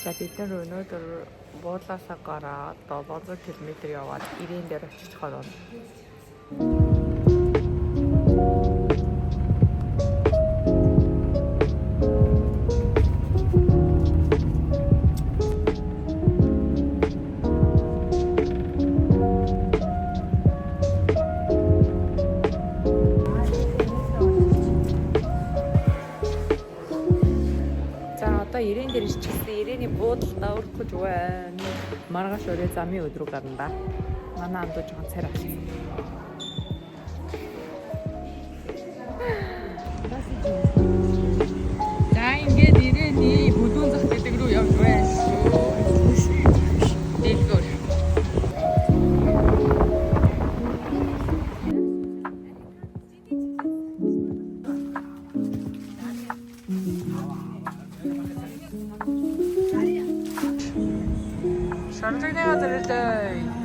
За бид нар өнөөдөр буудлаасаа гараад 700 км яваад ирээн дээр очиж хорвоо. Ирээн дээр ирчихсэн. Ирээний буудалд өрөх гэж байна. Маргааш өрөө замын өдрөө гарна. Манай амдуу жоохон царай авчихсан. За ингээд ирээний бүдүүн зах гэдэг рүү явж байна шүү. Дэлгүүр. Шаржигны газар ирдээ.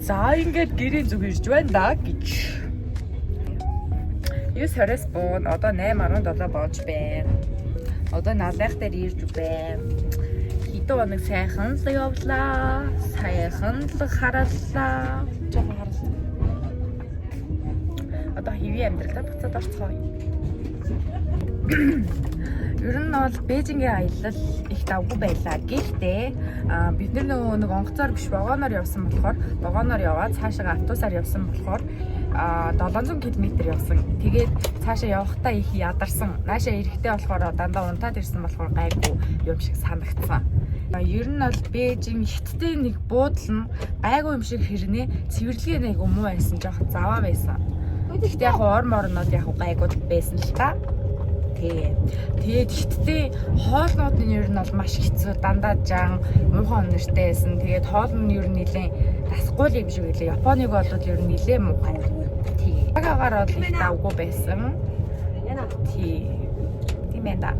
За ингээд гэрийн зүг ирж байна да гэж. 9:20-с буун одоо 8:17 болж байна. Одоо налах дээр ирж байна. Хэдэн хоног сайхан л явлаа. Сайхан л хараллаа. Жоохон хараллаа. Одоо хэвийн амьдралдаа буцаад орцгоё. Ер нь бол Бээжингийн аялал их давгүй байлаа. Гэхдээ бид нэг онгоцоор биш вагоноор явсан болохоор вагоноор яваад цаашаа автобусаар явсан болохоор 700 км явсан. Тэгээд цаашаа явахдаа их ядарсан. Наашаа эрэхтэй болохоор дандаа унтаад ирсэн болохоор гайгүй юм шиг санагдсан. Ер нь бол Бээжин хятадын нэг буудал нь гайгүй юм шиг хэрнээ цэвэрлэгээ нэг муу байсан. Жохон заваа байсан. Гэхдээ яг ор морнод яг гайгүй байсан л та. Тэгээд хятадын хоолнууд нь ер нь бол маш хэцүү, дандаа жан, муухай өнөртэй байсан. Тэгээд хоол нь ер нь нэлээд дасгүй юм шиг үлээ. Японыг бол ер нь нэлээд муухай. Агаар бол их давгүй байсан. Тийм ээ да.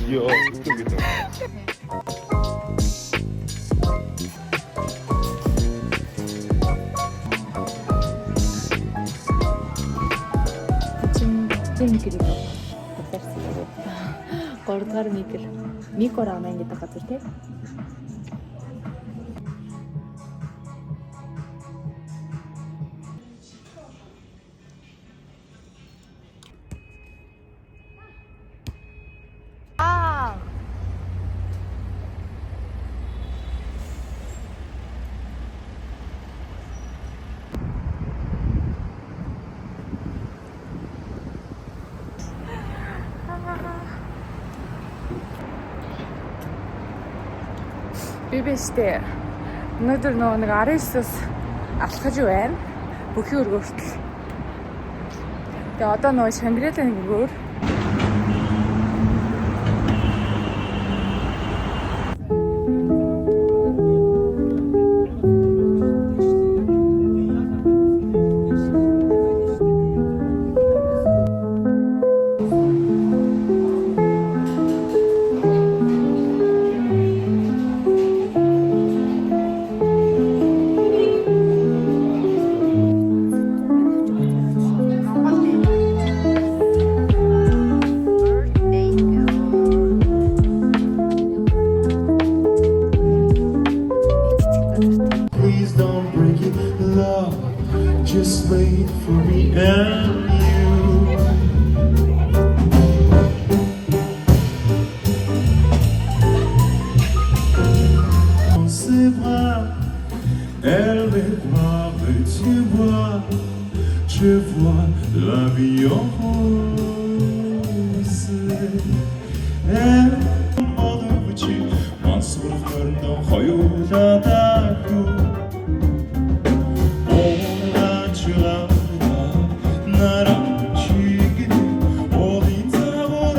귀여워. 웃기겠다. Микрийг авчихсан. 3 дахь микр. Микро раамаа гэдэг газар тийм. Бибэштэй өнөөдөр нэг 19-с алхаж байна. Бүхий өргөөртөл. Тэгээ одоо Шангрилагийн өргөөр. je vois la vie en rose. And mother with you, 만수르는 허유하다고 오라 주라다 나랑 지기 어디 타보러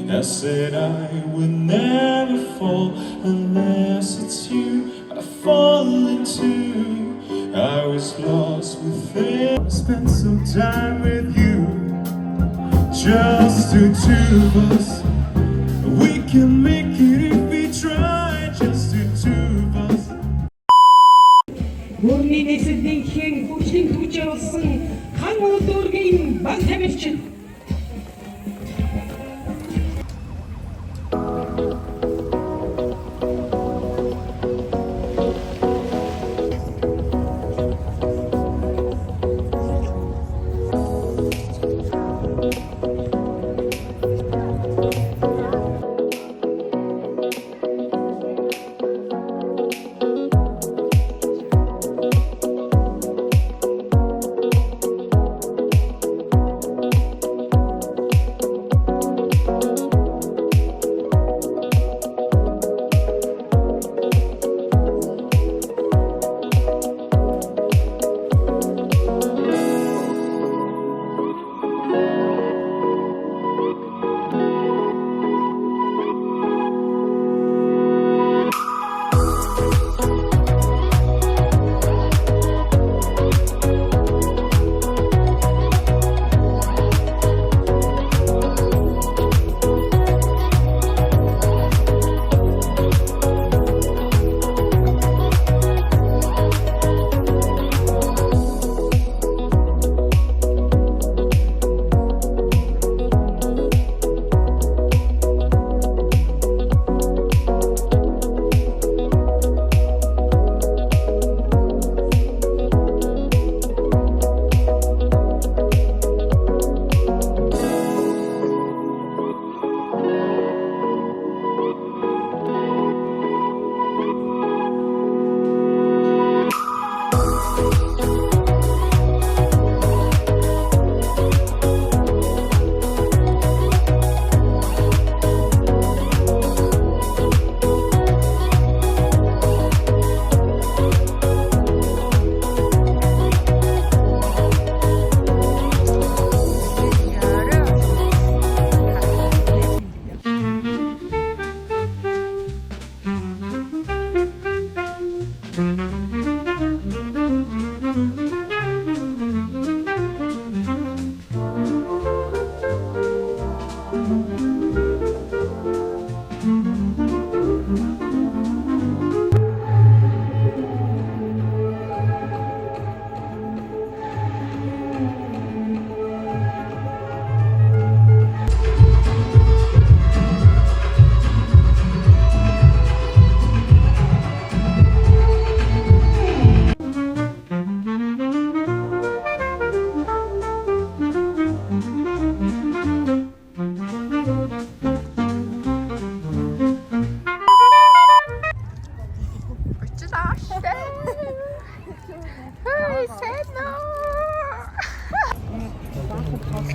I said I would never fall unless it's you I fall into. I was lost within. Spend some time with you, just the two of us. We can make it if we try, just the two of us. Мөрний нэсэдийн хэн хүчний түвжээ болсон хан уудургийн баг тамирчин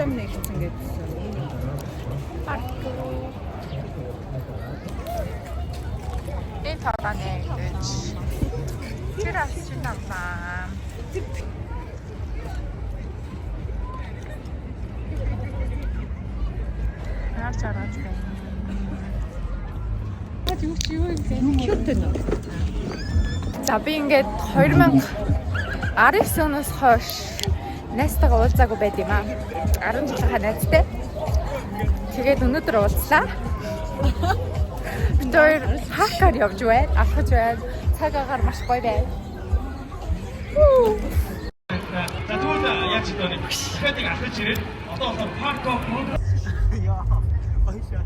тоглоом нэгэлсэн гэдсэн. Энэ тавааны гэж тэр асууж намаа. Харж байна. Юу ч юу юм бэ? За би ингээд 2019 оноос хойш найзтайгаа уулзаагүй байд юм аа. 10 жилийнхаа найзтай. Тэгээд өнөөдөр уулзлаа. Бид хоёр хакаар явж байна. Авахж байна. Цаг агаар маш гоё байна. За тэгвэл яаж ч нэг дахиад ахиж ирээд одоо болохоор парк оф яа. Ой шаа.